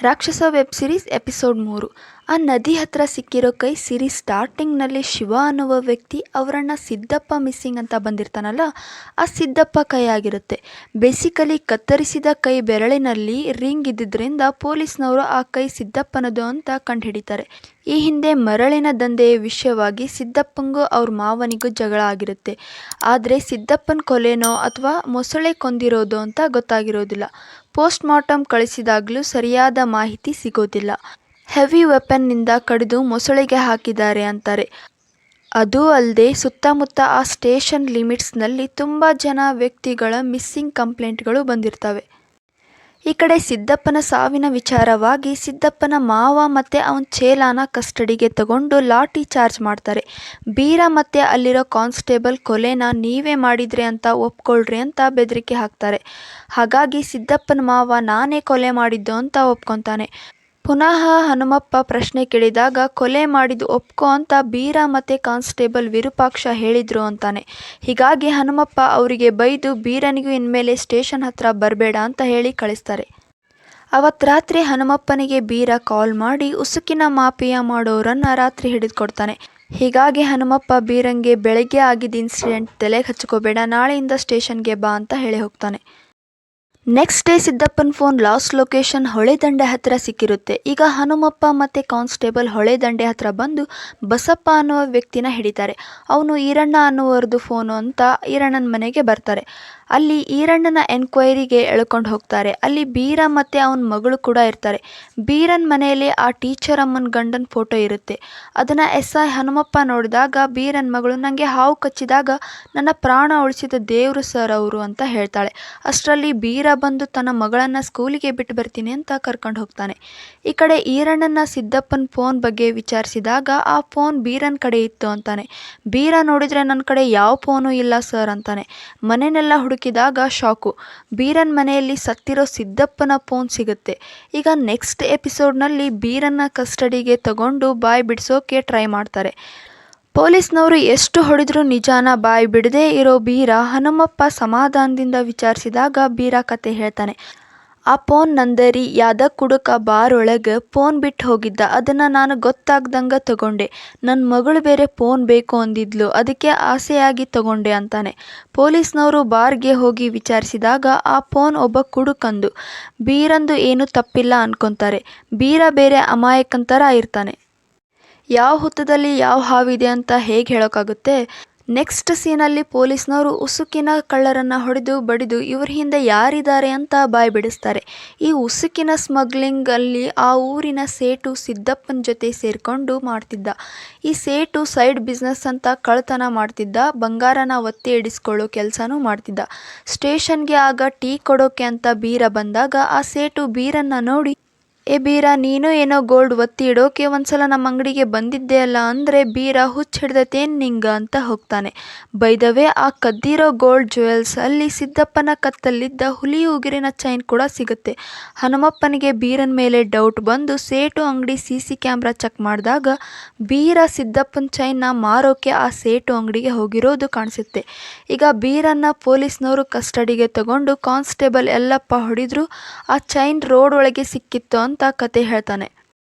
ರಾಕ್ಷಸ web series episode 3. ಆ ನದಿ ಹತ್ರ ಸಿಕ್ಕಿರೋ ಕೈ ಸೀರೀಸ್ ಸ್ಟಾರ್ಟಿಂಗ್ನಲ್ಲಿ ಶಿವ ಅನ್ನುವ ವ್ಯಕ್ತಿ ಅವರನ್ನ ಸಿದ್ದಪ್ಪ ಮಿಸ್ಸಿಂಗ್ ಅಂತ ಬಂದಿರ್ತಾನಲ್ಲ, ಆ ಸಿದ್ದಪ್ಪ ಕೈ ಆಗಿರುತ್ತೆ. ಬೇಸಿಕಲಿ ಕತ್ತರಿಸಿದ ಕೈ ಬೆರಳಿನಲ್ಲಿ ರಿಂಗ್ ಇದ್ದಿದ್ದರಿಂದ ಪೊಲೀಸ್ನವರು ಆ ಕೈ ಸಿದ್ದಪ್ಪನದು ಅಂತ ಕಂಡುಹಿಡಿತಾರೆ. ಈ ಹಿಂದೆ ಮರಳಿನ ದಂಧೆಯ ವಿಷಯವಾಗಿ ಸಿದ್ದಪ್ಪಂಗೂ ಅವ್ರ ಮಾವನಿಗೂ ಜಗಳ ಆಗಿರುತ್ತೆ. ಆದರೆ ಸಿದ್ದಪ್ಪನ ಕೊಲೆನೋ ಅಥವಾ ಮೊಸಳೆ ಕೊಂದಿರೋದು ಅಂತ ಗೊತ್ತಾಗಿರೋದಿಲ್ಲ. ಪೋಸ್ಟ್ ಮಾರ್ಟಮ್ ಕಳಿಸಿದಾಗಲೂ ಸರಿಯಾದ ಮಾಹಿತಿ ಸಿಗೋದಿಲ್ಲ. ಹೆವಿ ವೆಪನ್ನಿಂದ ಕಡಿದು ಮೊಸಳೆಗೆ ಹಾಕಿದ್ದಾರೆ ಅಂತಾರೆ. ಅದೂ ಅಲ್ಲದೆ ಸುತ್ತಮುತ್ತ ಆ ಸ್ಟೇಷನ್ ಲಿಮಿಟ್ಸ್ನಲ್ಲಿ ತುಂಬ ಜನ ವ್ಯಕ್ತಿಗಳ ಮಿಸ್ಸಿಂಗ್ ಕಂಪ್ಲೇಂಟ್ಗಳು ಬಂದಿರ್ತವೆ. ಈ ಕಡೆ ಸಿದ್ದಪ್ಪನ ಸಾವಿನ ವಿಚಾರವಾಗಿ ಸಿದ್ದಪ್ಪನ ಮಾವ ಮತ್ತು ಅವನ ಚೇಲಾನ ಕಸ್ಟಡಿಗೆ ತಗೊಂಡು ಲಾಠಿ ಚಾರ್ಜ್ ಮಾಡ್ತಾರೆ. ಬೀರ ಮತ್ತು ಅಲ್ಲಿರೋ ಕಾನ್ಸ್ಟೇಬಲ್ ಕೊಲೆನ ನೀವೇ ಮಾಡಿದ್ರಿ ಅಂತ ಒಪ್ಕೊಳ್ರಿ ಅಂತ ಬೆದರಿಕೆ ಹಾಕ್ತಾರೆ. ಹಾಗಾಗಿ ಸಿದ್ದಪ್ಪನ ಮಾವ ನಾನೇ ಕೊಲೆ ಮಾಡಿದ್ದು ಅಂತ ಒಪ್ಕೊತಾನೆ. ಪುನಃ ಹನುಮಪ್ಪ ಪ್ರಶ್ನೆ ಕೇಳಿದಾಗ ಕೊಲೆ ಮಾಡಿದ್ದು ಒಪ್ಕೋ ಅಂತ ಬೀರ ಮತ್ತು ಕಾನ್ಸ್ಟೇಬಲ್ ವಿರೂಪಾಕ್ಷ ಹೇಳಿದ್ರು ಅಂತಾನೆ. ಹೀಗಾಗಿ ಹನುಮಪ್ಪ ಅವರಿಗೆ ಬೈದು ಬೀರನಿಗೂ ಇನ್ಮೇಲೆ ಸ್ಟೇಷನ್ ಹತ್ರ ಬರಬೇಡ ಅಂತ ಹೇಳಿ ಕಳಿಸ್ತಾರೆ. ಅವತ್ತು ರಾತ್ರಿ ಹನುಮಪ್ಪನಿಗೆ ಬೀರ ಕಾಲ್ ಮಾಡಿ ಉಸುಕಿನ ಮಾಫಿಯಾ ಮಾಡೋರನ್ನ ರಾತ್ರಿ ಹಿಡಿದುಕೊಡ್ತಾನೆ. ಹೀಗಾಗಿ ಹನುಮಪ್ಪ ಬೀರಂಗೆ ಬೆಳಗ್ಗೆ ಆಗಿದ್ದ ಇನ್ಸಿಡೆಂಟ್ ತಲೆಗೆ ಹಚ್ಕೋಬೇಡ, ನಾಳೆಯಿಂದ ಸ್ಟೇಷನ್ಗೆ ಬಾ ಅಂತ ಹೇಳಿ ಹೋಗ್ತಾನೆ. ನೆಕ್ಸ್ಟ್ ಡೇ ಸಿದ್ದಪ್ಪನ ಫೋನ್ ಲಾಸ್ಟ್ ಲೊಕೇಶನ್ ಹೊಳೆದಂಡೆ ಹತ್ತಿರ ಸಿಕ್ಕಿರುತ್ತೆ. ಈಗ ಹನುಮಪ್ಪ ಮತ್ತು ಕಾನ್ಸ್ಟೇಬಲ್ ಹೊಳೆದಂಡೆ ಹತ್ರ ಬಂದು ಬಸಪ್ಪ ಅನ್ನುವ ವ್ಯಕ್ತಿನ ಹಿಡಿತಾರೆ. ಅವನು ಈರಣ್ಣ ಅನ್ನುವರದು ಫೋನು ಅಂತ ಈರಣ್ಣನ ಮನೆಗೆ ಬರ್ತಾರೆ. ಅಲ್ಲಿ ಈರಣ್ಣನ ಎನ್ಕ್ವೈರಿಗೆ ಎಳ್ಕೊಂಡು ಹೋಗ್ತಾರೆ. ಅಲ್ಲಿ ಬೀರ ಮತ್ತು ಅವನ ಮಗಳು ಕೂಡ ಇರ್ತಾರೆ. ಬೀರನ ಮನೆಯಲ್ಲಿ ಆ ಟೀಚರ್ ಅಮ್ಮನ ಗಂಡನ ಫೋಟೋ ಇರುತ್ತೆ. ಅದನ್ನು SI ಹನುಮಪ್ಪ ನೋಡಿದಾಗ ಬೀರನ ಮಗಳು ನನಗೆ ಹಾವು ಕಚ್ಚಿದಾಗ ನನ್ನ ಪ್ರಾಣ ಉಳಿಸಿದ ದೇವರು ಸರ್ ಅವರು ಅಂತ ಹೇಳ್ತಾಳೆ. ಅಷ್ಟರಲ್ಲಿ ಬೀರ ಬಂದು ತನ್ನ ಮಗಳನ್ನು ಸ್ಕೂಲಿಗೆ ಬಿಟ್ಟು ಬರ್ತೀನಿ ಅಂತ ಕರ್ಕೊಂಡು ಹೋಗ್ತಾನೆ. ಈ ಕಡೆ ಈರಣ್ಣನ ಸಿದ್ದಪ್ಪನ ಫೋನ್ ಬಗ್ಗೆ ವಿಚಾರಿಸಿದಾಗ ಆ ಫೋನ್ ಬೀರನ ಕಡೆ ಇತ್ತು ಅಂತಾನೆ. ಬೀರ ನೋಡಿದರೆ ನನ್ನ ಕಡೆ ಯಾವ ಫೋನು ಇಲ್ಲ ಸರ್ ಅಂತಾನೆ. ಮನೆಯನ್ನೆಲ್ಲ ಹುಡುಕಿದಾಗ ಶಾಕು, ಬೀರನ್ ಮನೆಯಲ್ಲಿ ಸತ್ತಿರೋ ಸಿದ್ದಪ್ಪನ ಫೋನ್ ಸಿಗುತ್ತೆ. ಈಗ ನೆಕ್ಸ್ಟ್ ಎಪಿಸೋಡ್ನಲ್ಲಿ ಬೀರನ್ನ ಕಸ್ಟಡಿಗೆ ತಗೊಂಡು ಬಾಯಿ ಬಿಡಿಸೋಕೆ ಟ್ರೈ ಮಾಡ್ತಾರೆ. ಪೊಲೀಸ್ನವರು ಎಷ್ಟು ಹೊಡೆದ್ರೂ ನಿಜಾನ ಬಾಯಿ ಬಿಡದೇ ಇರೋ ಬೀರ ಹನುಮಪ್ಪ ಸಮಾಧಾನದಿಂದ ವಿಚಾರಿಸಿದಾಗ ಬೀರ ಕತೆ ಹೇಳ್ತಾನೆ. ಆ ಫೋನ್ ನಂದರಿ ಯಾದಕ್ ಕುಡುಕ ಬಾರ್ ಒಳಗೆ ಫೋನ್ ಬಿಟ್ಟು ಹೋಗಿದ್ದ, ಅದನ್ನು ನಾನು ಗೊತ್ತಾಗ್ದಂಗೆ ತಗೊಂಡೆ. ನನ್ನ ಮಗಳು ಬೇರೆ ಫೋನ್ ಬೇಕು ಅಂದಿದ್ಲು, ಅದಕ್ಕೆ ಆಸೆಯಾಗಿ ತಗೊಂಡೆ ಅಂತಾನೆ. ಪೊಲೀಸ್ನವರು ಬಾರ್ಗೆ ಹೋಗಿ ವಿಚಾರಿಸಿದಾಗ ಆ ಫೋನ್ ಒಬ್ಬ ಕುಡುಕಂದು. ಬೀರಂದು ಏನೂ ತಪ್ಪಿಲ್ಲ ಅನ್ಕೊತಾರೆ. ಬೀರ ಬೇರೆ ಅಮಾಯಕಂತರ ಇರ್ತಾನೆ. ಯಾವ ಹುತ್ತದಲ್ಲಿ ಯಾವ ಹಾವಿದೆ ಅಂತ ಹೇಗೆ ಹೇಳೋಕ್ಕಾಗುತ್ತೆ. ನೆಕ್ಸ್ಟ್ ಸೀನಲ್ಲಿ ಪೊಲೀಸ್ನವರು ಉಸುಕಿನ ಕಳ್ಳರನ್ನು ಹೊಡೆದು ಬಡಿದು ಇವ್ರ ಹಿಂದೆ ಯಾರಿದ್ದಾರೆ ಅಂತ ಬಾಯಿ ಬಿಡಿಸ್ತಾರೆ. ಈ ಉಸುಕಿನ ಸ್ಮಗ್ಲಿಂಗಲ್ಲಿ ಆ ಊರಿನ ಸೇಟು ಸಿದ್ದಪ್ಪನ ಜೊತೆ ಸೇರಿಕೊಂಡು ಮಾಡ್ತಿದ್ದ. ಈ ಸೇಟು ಸೈಡ್ ಬಿಸ್ನೆಸ್ ಅಂತ ಕಳ್ಳತನ ಮಾಡ್ತಿದ್ದ, ಬಂಗಾರನ ಒತ್ತಿ ಇಡಿಸ್ಕೊಳ್ಳೋ ಕೆಲಸನೂ ಮಾಡ್ತಿದ್ದ. ಸ್ಟೇಷನ್ಗೆ ಆಗ ಟೀ ಕೊಡೋಕೆ ಅಂತ ಬೀರ ಬಂದಾಗ ಆ ಸೇಟು ಬೀರನ್ನ ನೋಡಿ, ಏ ಬೀರ, ನೀನು ಏನೋ ಗೋಲ್ಡ್ ಒತ್ತಿ ಇಡೋಕೆ ಒಂದ್ಸಲ ನಮ್ಮ ಅಂಗಡಿಗೆ ಬಂದಿದ್ದೆ ಅಲ್ಲ ಅಂದರೆ ಬೀರ ಹುಚ್ಚ ಹಿಡ್ದತೇನು ನಿಂಗ ಅಂತ ಹೋಗ್ತಾನೆ. ಬೈದವೇ ಆ ಕದ್ದಿರೋ ಗೋಲ್ಡ್ ಜ್ಯುವೆಲ್ಸ್ ಅಲ್ಲಿ ಸಿದ್ದಪ್ಪನ ಕತ್ತಲ್ಲಿದ್ದ ಹುಲಿ ಉಗುರಿನ ಚೈನ್ ಕೂಡ ಸಿಗುತ್ತೆ. ಹನುಮಪ್ಪನಿಗೆ ಬೀರನ ಮೇಲೆ ಡೌಟ್ ಬಂದು ಸೇಟು ಅಂಗಡಿ CC ಕ್ಯಾಮ್ರಾ ಚೆಕ್ ಮಾಡಿದಾಗ ಬೀರ ಸಿದ್ದಪ್ಪನ ಚೈನ್ನ ಮಾರೋಕೆ ಆ ಸೇಟು ಅಂಗಡಿಗೆ ಹೋಗಿರೋದು ಕಾಣಿಸುತ್ತೆ. ಈಗ ಬೀರನ್ನ ಪೊಲೀಸ್ನವರು ಕಸ್ಟಡಿಗೆ ತಗೊಂಡು ಕಾನ್ಸ್ಟೇಬಲ್ ಎಲ್ಲಪ್ಪ ಹೊಡೆದ್ರು ಆ ಚೈನ್ ರೋಡ್ ಒಳಗೆ ಸಿಕ್ಕಿತ್ತು ಅಂತ ಕತೆ ಹೇಳ್ತಾನೆ.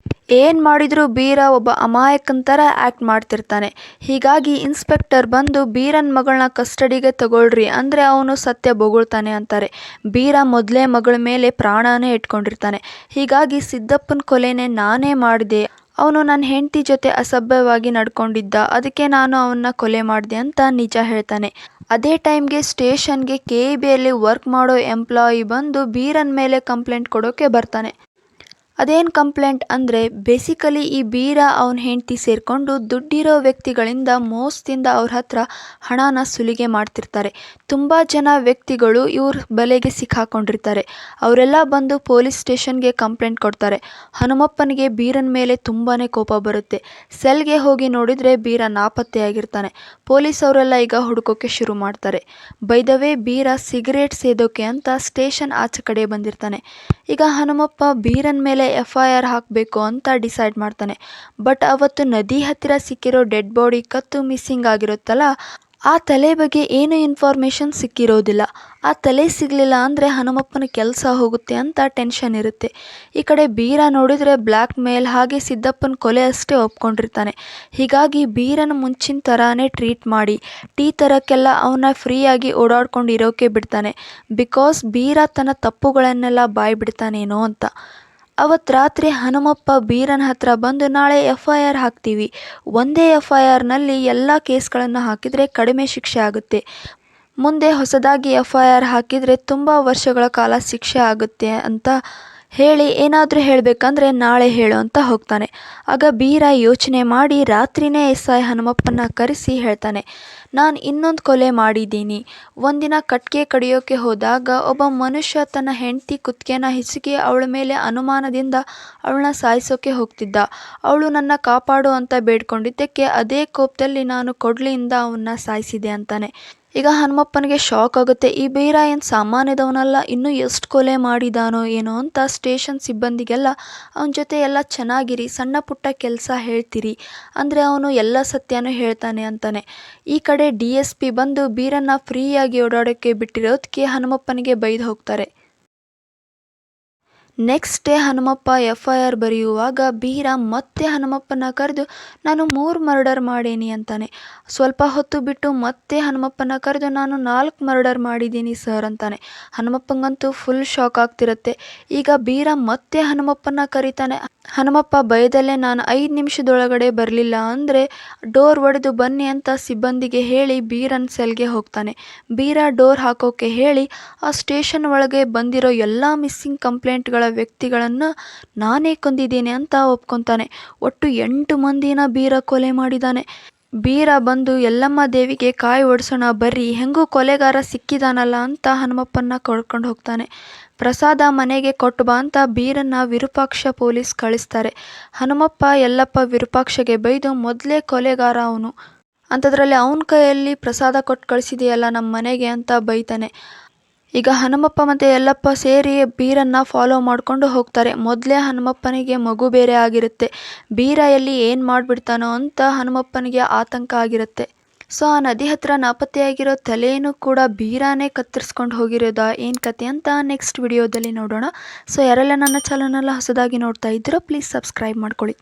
ಏನು ಮಾಡಿದ್ರು ಬೀರ ಒಬ್ಬ ಅಮಾಯಕಂತರ ಆ್ಯಕ್ಟ್ ಮಾಡ್ತಿರ್ತಾನೆ. ಹೀಗಾಗಿ ಇನ್ಸ್ಪೆಕ್ಟರ್ ಬಂದು ಬೀರನ್ ಮಗಳನ್ನ ಕಸ್ಟಡಿಗೆ ತಗೊಳ್ರಿ ಅಂದರೆ ಅವನು ಸತ್ಯ ಬೊಗಳ್ತಾನೆ ಅಂತಾರೆ. ಬೀರ ಮೊದಲೇ ಮಗಳ ಮೇಲೆ ಪ್ರಾಣನೇ ಇಟ್ಕೊಂಡಿರ್ತಾನೆ. ಹೀಗಾಗಿ ಸಿದ್ದಪ್ಪನ ಕೊಲೆನೇ ನಾನೇ ಮಾಡಿದೆ, ಅವನು ನನ್ನ ಹೆಂಡತಿ ಜೊತೆ ಅಸಭ್ಯವಾಗಿ ನಡ್ಕೊಂಡಿದ್ದ, ಅದಕ್ಕೆ ನಾನು ಅವನ್ನ ಕೊಲೆ ಮಾಡಿದೆ ಅಂತ ನಿಜ ಹೇಳ್ತಾನೆ. ಅದೇ ಟೈಮ್ಗೆ ಸ್ಟೇಷನ್ಗೆ KEBಯಲ್ಲಿ ವರ್ಕ್ ಮಾಡೋ ಎಂಪ್ಲಾಯಿ ಬಂದು ಬೀರನ್ ಮೇಲೆ ಕಂಪ್ಲೇಂಟ್ ಕೊಡೋಕೆ ಬರ್ತಾನೆ. ಅದೇನು ಕಂಪ್ಲೇಂಟ್ ಅಂದರೆ ಬೇಸಿಕಲಿ ಈ ಬೀರ ಅವನ ಹೆಂಡತಿ ಸೇರಿಕೊಂಡು ದುಡ್ಡಿರೋ ವ್ಯಕ್ತಿಗಳಿಂದ ಮೋಸದಿಂದ ಅವ್ರ ಹತ್ರ ಹಣನ ಸುಲಿಗೆ ಮಾಡ್ತಿರ್ತಾರೆ. ತುಂಬ ಜನ ವ್ಯಕ್ತಿಗಳು ಇವ್ರ ಬಲೆಗೆ ಸಿಕ್ಕಾಕೊಂಡಿರ್ತಾರೆ. ಅವರೆಲ್ಲ ಬಂದು ಪೊಲೀಸ್ ಸ್ಟೇಷನ್ಗೆ ಕಂಪ್ಲೇಂಟ್ ಕೊಡ್ತಾರೆ. ಹನುಮಪ್ಪನಿಗೆ ಬೀರನ ಮೇಲೆ ತುಂಬಾ ಕೋಪ ಬರುತ್ತೆ. ಸೆಲ್ಗೆ ಹೋಗಿ ನೋಡಿದರೆ ಬೀರ ನಾಪತ್ತೆಯಾಗಿರ್ತಾನೆ. ಪೊಲೀಸ್ ಅವರೆಲ್ಲ ಈಗ ಹುಡುಕೋಕೆ ಶುರು ಮಾಡ್ತಾರೆ. ಬೈದವೇ ಬೀರ ಸಿಗರೇಟ್ ಸೇದೋಕೆ ಅಂತ ಸ್ಟೇಷನ್ ಆಚೆ ಕಡೆ ಬಂದಿರ್ತಾನೆ. ಈಗ ಹನುಮಪ್ಪ ಬೀರನ ಮೇಲೆ FIR ಹಾಕಬೇಕು ಅಂತ ಡಿಸೈಡ್ ಮಾಡ್ತಾನೆ. ಬಟ್ ಅವತ್ತು ನದಿ ಹತ್ತಿರ ಸಿಕ್ಕಿರೋ ಡೆಡ್ ಬಾಡಿ ಕತ್ತು ಮಿಸ್ಸಿಂಗ್ ಆಗಿರುತ್ತಲ್ಲ, ಆ ತಲೆ ಬಗ್ಗೆ ಏನು ಇನ್ಫಾರ್ಮೇಷನ್ ಸಿಕ್ಕಿರೋದಿಲ್ಲ. ಆ ತಲೆ ಸಿಗಲಿಲ್ಲ ಅಂದರೆ ಹನುಮಪ್ಪನ ಕೆಲಸ ಹೋಗುತ್ತೆ ಅಂತ ಟೆನ್ಷನ್ ಇರುತ್ತೆ. ಈ ಕಡೆ ಬೀರ ನೋಡಿದರೆ ಬ್ಲ್ಯಾಕ್ ಮೇಲ್ ಹಾಗೆ ಸಿದ್ದಪ್ಪನ ಕೊಲೆ ಅಷ್ಟೇ ಒಪ್ಕೊಂಡಿರ್ತಾನೆ. ಹೀಗಾಗಿ ಬೀರನ ಮುಂಚಿನ ಥರಾನೇ ಟ್ರೀಟ್ ಮಾಡಿ ಟೀ ತರಕ್ಕೆಲ್ಲ ಅವನ್ನ ಫ್ರೀಯಾಗಿ ಓಡಾಡ್ಕೊಂಡು ಇರೋಕೆ ಬಿಡ್ತಾನೆ. ಬಿಕಾಸ್ ಬೀರ ತನ್ನ ತಪ್ಪುಗಳನ್ನೆಲ್ಲ ಬಾಯ್ಬಿಡ್ತಾನೇನೋ ಅಂತ. ಅವತ್ತು ರಾತ್ರಿ ಹನುಮಪ್ಪ ಬೀರನ ಹತ್ರ ಬಂದು ನಾಳೆ FIR ಹಾಕ್ತೀವಿ, ಒಂದೇ FIRನಲ್ಲಿ ಎಲ್ಲ ಕೇಸ್ಗಳನ್ನು ಹಾಕಿದರೆ ಕಡಿಮೆ ಶಿಕ್ಷೆ ಆಗುತ್ತೆ, ಮುಂದೆ ಹೊಸದಾಗಿ FIR ಹಾಕಿದರೆ ತುಂಬ ವರ್ಷಗಳ ಕಾಲ ಶಿಕ್ಷೆ ಆಗುತ್ತೆ ಅಂತ ಹೇಳಿ ಏನಾದರೂ ಹೇಳಬೇಕಂದ್ರೆ ನಾಳೆ ಹೇಳು ಅಂತ ಹೋಗ್ತಾನೆ. ಆಗ ಬೀರ ಯೋಚನೆ ಮಾಡಿ ರಾತ್ರಿನೇ SI ಹನುಮಪ್ಪನ ಕರೆಸಿ ಹೇಳ್ತಾನೆ, ನಾನು ಇನ್ನೊಂದು ಕೊಲೆ ಮಾಡಿದ್ದೀನಿ. ಒಂದಿನ ಕಟ್ಗೆ ಕಡಿಯೋಕೆ ಹೋದಾಗ ಒಬ್ಬ ಮನುಷ್ಯ ತನ್ನ ಹೆಂಡತಿ ಕುತ್ತಿಗೆನ ಹಿಸುಕಿ ಅವಳ ಮೇಲೆ ಅನುಮಾನದಿಂದ ಅವಳನ್ನ ಸಾಯಿಸೋಕೆ ಹೋಗ್ತಿದ್ದ. ಅವಳು ನನ್ನ ಕಾಪಾಡು ಅಂತ ಬೇಡ್ಕೊಂಡಿದ್ದಕ್ಕೆ ಅದೇ ಕೋಪದಲ್ಲಿ ನಾನು ಕೊಡ್ಲಿಯಿಂದ ಅವನ್ನ ಸಾಯಿಸಿದೆ ಅಂತಾನೆ. ಈಗ ಹನುಮಪ್ಪನಿಗೆ ಶಾಕ್ ಆಗುತ್ತೆ. ಈ ಬೀರ ಏನು ಸಾಮಾನ್ಯದವನಲ್ಲ, ಇನ್ನೂ ಎಷ್ಟು ಕೊಲೆ ಮಾಡಿದಾನೋ ಏನೋ ಅಂತ ಸ್ಟೇಷನ್ ಸಿಬ್ಬಂದಿಗೆಲ್ಲ ಅವನ ಜೊತೆ ಎಲ್ಲ ಚೆನ್ನಾಗಿರಿ, ಸಣ್ಣ ಪುಟ್ಟ ಕೆಲಸ ಹೇಳ್ತೀರಿ ಅಂದರೆ ಅವನು ಎಲ್ಲ ಸತ್ಯನೂ ಹೇಳ್ತಾನೆ ಅಂತಾನೆ. ಈ ಕಡೆ DSP ಬಂದು ಬೀರನ್ನ ಫ್ರೀಯಾಗಿ ಓಡಾಡೋಕ್ಕೆ ಬಿಟ್ಟಿರೋದಕ್ಕೆ ಹನುಮಪ್ಪನಿಗೆ ಬೈದು ಹೋಗ್ತಾರೆ. ನೆಕ್ಸ್ಟ್ ಡೇ ಹನುಮಪ್ಪ FIR ಬರೆಯುವಾಗ ಬೀರ ಮತ್ತೆ ಹನುಮಪ್ಪನ ಕರೆದು ನಾನು 3 ಮರ್ಡರ್ ಮಾಡೀನಿ ಅಂತಾನೆ. ಸ್ವಲ್ಪ ಹೊತ್ತು ಬಿಟ್ಟು ಮತ್ತೆ ಹನುಮಪ್ಪನ ಕರೆದು ನಾನು 4 ಮರ್ಡರ್ ಮಾಡಿದ್ದೀನಿ ಸರ್ ಅಂತಾನೆ. ಹನುಮಪ್ಪಂಗಂತೂ ಫುಲ್ ಶಾಕ್ ಆಗ್ತಿರುತ್ತೆ. ಈಗ ಬೀರ ಮತ್ತೆ ಹನುಮಪ್ಪನ ಕರೀತಾನೆ. ಹನುಮಪ್ಪ ಭಯದಲ್ಲೇ ನಾನು 5 ನಿಮಿಷದೊಳಗಡೆ ಬರಲಿಲ್ಲ ಅಂದರೆ ಡೋರ್ ಒಡೆದು ಬನ್ನಿ ಅಂತ ಸಿಬ್ಬಂದಿಗೆ ಹೇಳಿ ಬೀರನ್ ಸೆಲ್ಗೆ ಹೋಗ್ತಾನೆ. ಬೀರ ಡೋರ್ ಹಾಕೋಕೆ ಹೇಳಿ ಆ ಸ್ಟೇಷನ್ ಒಳಗೆ ಬಂದಿರೋ ಎಲ್ಲ ಮಿಸ್ಸಿಂಗ್ ಕಂಪ್ಲೇಂಟ್ಗಳ ವ್ಯಕ್ತಿಗಳನ್ನು ನಾನೇ ಕೊಂದಿದ್ದೀನಿ ಅಂತ ಒಪ್ಕೊತಾನೆ. ಒಟ್ಟು 8 ಮಂದಿನ ಬೀರ ಕೊಲೆ ಮಾಡಿದ್ದಾನೆ. ಬೀರ ಬಂದು ಎಲ್ಲಮ್ಮ ದೇವಿಗೆ ಕಾಯಿ ಒಡ್ಸೋಣ ಬರ್ರಿ, ಹೆಂಗೂ ಕೊಲೆಗಾರ ಸಿಕ್ಕಿದಾನಲ್ಲ ಅಂತ ಹನುಮಪ್ಪನ ಕರ್ಕೊಂಡು ಹೋಗ್ತಾನೆ. ಪ್ರಸಾದ ಮನೆಗೆ ಕೊಟ್ಟು ಬಾ ಅಂತ ಬೀರನ್ನ ವಿರೂಪಾಕ್ಷ ಪೊಲೀಸ್ ಕಳಿಸ್ತಾರೆ. ಹನುಮಪ್ಪ ಯಲ್ಲಪ್ಪ ವಿರೂಪಾಕ್ಷಗೆ ಬೈದು ಮೊದಲೇ ಕೊಲೆಗಾರ ಅವನು ಅಂಥದ್ರಲ್ಲಿ ಅವನ ಕೈಯಲ್ಲಿ ಪ್ರಸಾದ ಕೊಟ್ಟು ಕಳಿಸಿದೆಯಲ್ಲ ನಮ್ಮ ಮನೆಗೆ ಅಂತ ಬೈತಾನೆ. ಈಗ ಹನುಮಪ್ಪ ಮತ್ತು ಯಲ್ಲಪ್ಪ ಸೇರಿ ಬೀರನ್ನ ಫಾಲೋ ಮಾಡಿಕೊಂಡು ಹೋಗ್ತಾರೆ. ಮೊದಲೇ ಹನುಮಪ್ಪನಿಗೆ ಮಗು ಬೇರೆ ಆಗಿರುತ್ತೆ. ಬೀರ ಎಲ್ಲಿ ಏನು ಮಾಡಿಬಿಡ್ತಾನೋ ಅಂತ ಹನುಮಪ್ಪನಿಗೆ ಆತಂಕ ಆಗಿರುತ್ತೆ. ಸೊ ಆ ನದಿ ಹತ್ರ ನಾಪತ್ತೆಯಾಗಿರೋ ತಲೆಯನ್ನು ಕೂಡ ಬೀರಾನೇ ಕತ್ತರಿಸ್ಕೊಂಡು ಹೋಗಿರೋದಾ ಏನು ಕತೆ ಅಂತ ನೆಕ್ಸ್ಟ್ ವಿಡಿಯೋದಲ್ಲಿ ನೋಡೋಣ. ಸೊ ಯಾರೆಲ್ಲ ನನ್ನ ಚಾನಲ್ನೆಲ್ಲ ಹೊಸದಾಗಿ ನೋಡ್ತಾ ಇದ್ದೀರೋ ಪ್ಲೀಸ್ ಸಬ್ಸ್ಕ್ರೈಬ್ ಮಾಡ್ಕೊಳ್ಳಿ.